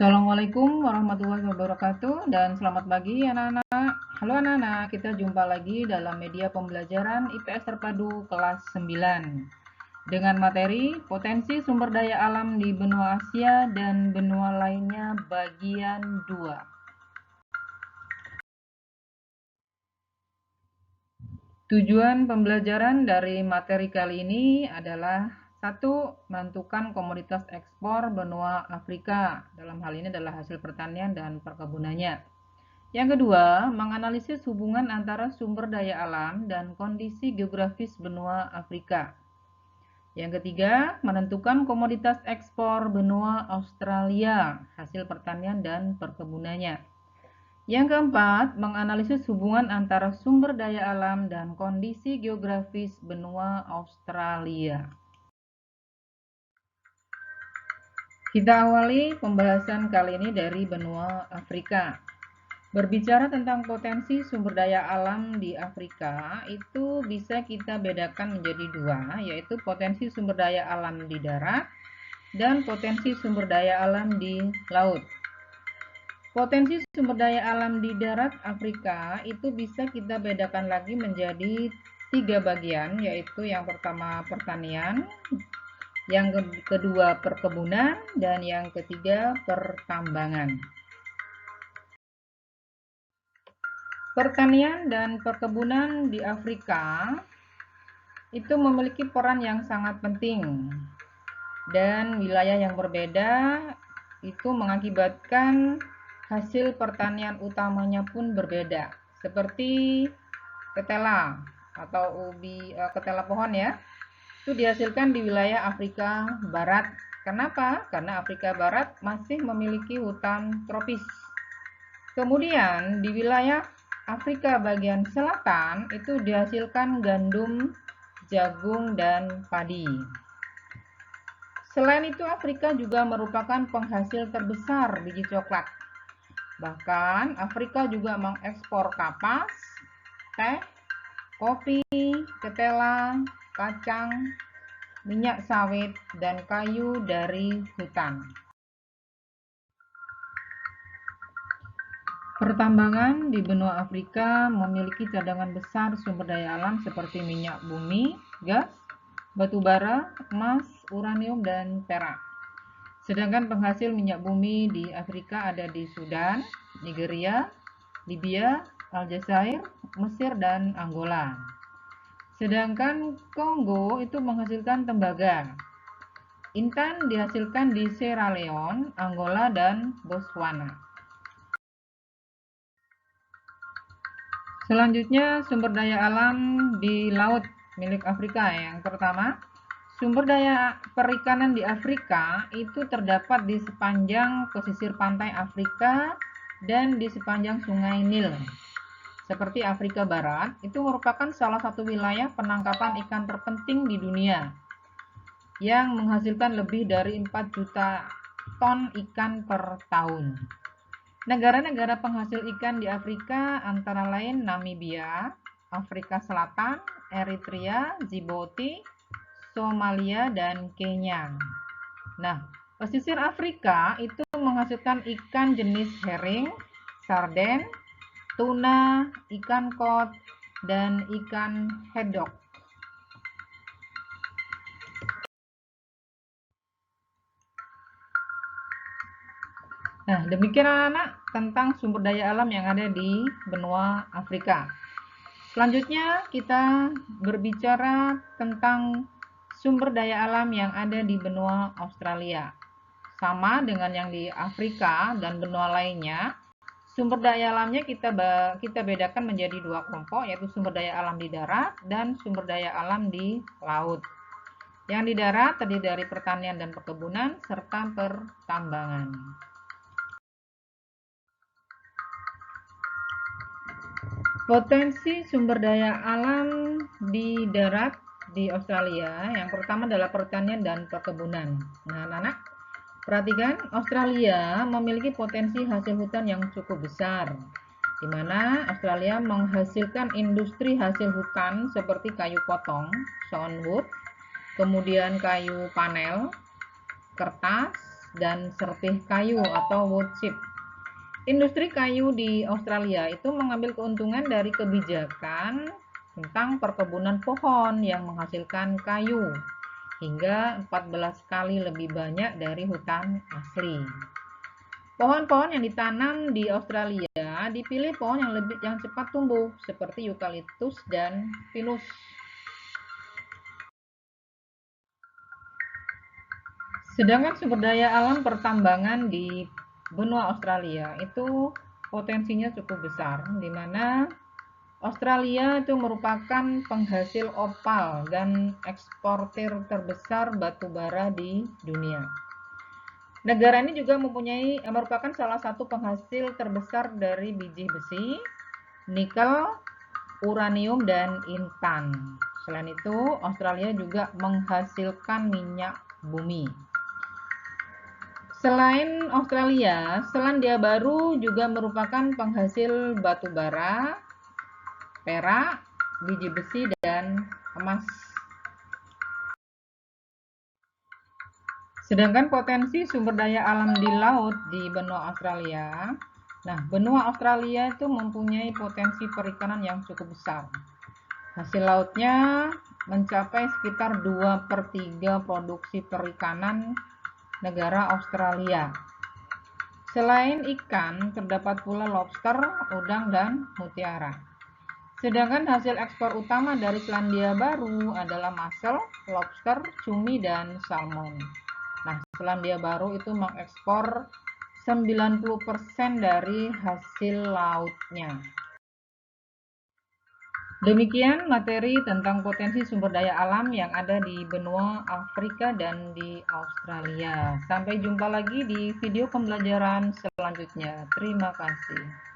Assalamualaikum warahmatullahi wabarakatuh dan selamat pagi anak-anak. Halo anak-anak, kita jumpa lagi dalam media pembelajaran IPS Terpadu kelas 9 dengan materi potensi sumber daya alam di benua Asia dan benua lainnya bagian 2. Tujuan pembelajaran dari materi kali ini adalah 1. Menentukan komoditas ekspor benua Afrika. Dalam hal ini adalah hasil pertanian dan perkebunannya. Yang kedua, menganalisis hubungan antara sumber daya alam dan kondisi geografis benua Afrika. Yang ketiga, menentukan komoditas ekspor benua Australia, hasil pertanian dan perkebunannya. Yang keempat, menganalisis hubungan antara sumber daya alam dan kondisi geografis benua Australia. Kita awali pembahasan kali ini dari benua Afrika. Berbicara tentang potensi sumber daya alam di Afrika, itu bisa kita bedakan menjadi dua, yaitu potensi sumber daya alam di darat dan potensi sumber daya alam di laut. Potensi sumber daya alam di darat Afrika itu bisa kita bedakan lagi menjadi 3 bagian, yaitu yang pertama pertanian, yang kedua perkebunan, dan yang ketiga pertambangan. Pertanian dan perkebunan di Afrika itu memiliki peran yang sangat penting, dan wilayah yang berbeda itu mengakibatkan hasil pertanian utamanya pun berbeda, seperti ketela atau ketela pohon ya, itu dihasilkan di wilayah Afrika Barat. Kenapa? Karena Afrika Barat masih memiliki hutan tropis. Kemudian di wilayah Afrika bagian selatan itu dihasilkan gandum, jagung, dan padi. Selain itu, Afrika juga merupakan penghasil terbesar biji coklat. Bahkan Afrika juga mengekspor kapas, teh, kopi, ketela, kacang, minyak sawit, dan kayu dari hutan. Pertambangan di benua Afrika memiliki cadangan besar sumber daya alam seperti minyak bumi, gas, batu bara, emas, uranium, dan perak. Sedangkan penghasil minyak bumi di Afrika ada di Sudan, Nigeria, Libya, Aljazair, Mesir, dan Angola. Sedangkan Kongo itu menghasilkan tembaga. Intan dihasilkan di Sierra Leone, Angola, dan Botswana. Selanjutnya, sumber daya alam di laut milik Afrika. Yang pertama, sumber daya perikanan di Afrika itu terdapat di sepanjang pesisir pantai Afrika dan di sepanjang sungai Nil. Seperti Afrika Barat, itu merupakan salah satu wilayah penangkapan ikan terpenting di dunia yang menghasilkan lebih dari 4 juta ton ikan per tahun. Negara-negara penghasil ikan di Afrika antara lain Namibia, Afrika Selatan, Eritrea, Djibouti, Somalia, dan Kenya. Nah, pesisir Afrika itu menghasilkan ikan jenis herring, sarden, tuna, ikan kod, dan ikan haddock. Nah, demikian anak-anak tentang sumber daya alam yang ada di benua Afrika. Selanjutnya kita berbicara tentang sumber daya alam yang ada di benua Australia. Sama dengan yang di Afrika dan benua lainnya, sumber daya alamnya kita bedakan menjadi dua kelompok, yaitu sumber daya alam di darat dan sumber daya alam di laut. Yang di darat terdiri dari pertanian dan perkebunan serta pertambangan. Potensi sumber daya alam di darat di Australia, yang pertama adalah pertanian dan perkebunan. Nah, anak-anak, perhatikan, Australia memiliki potensi hasil hutan yang cukup besar, di mana Australia menghasilkan industri hasil hutan seperti kayu potong, sawnwood, kemudian kayu panel, kertas, dan serpih kayu atau wood chip. Industri kayu di Australia itu mengambil keuntungan dari kebijakan tentang perkebunan pohon yang menghasilkan kayu hingga 14 kali lebih banyak dari hutan asli. Pohon-pohon yang ditanam di Australia dipilih pohon yang cepat tumbuh seperti eukaliptus dan pinus. Sedangkan sumber daya alam pertambangan di benua Australia itu potensinya cukup besar, di mana Australia itu merupakan penghasil opal dan eksportir terbesar batu bara di dunia. Negara ini juga merupakan salah satu penghasil terbesar dari biji besi, nikel, uranium, dan intan. Selain itu, Australia juga menghasilkan minyak bumi. Selain Australia, Selandia Baru juga merupakan penghasil batu bara, perak, biji besi, dan emas. Sedangkan potensi sumber daya alam di laut di benua Australia, benua Australia itu mempunyai potensi perikanan yang cukup besar. Hasil lautnya mencapai sekitar 2/3 produksi perikanan negara Australia. Selain ikan, terdapat pula lobster, udang, dan mutiara. Sedangkan hasil ekspor utama dari Selandia Baru adalah mussel, lobster, cumi, dan salmon. Selandia Baru itu mengekspor 90% dari hasil lautnya. Demikian materi tentang potensi sumber daya alam yang ada di benua Afrika dan di Australia. Sampai jumpa lagi di video pembelajaran selanjutnya. Terima kasih.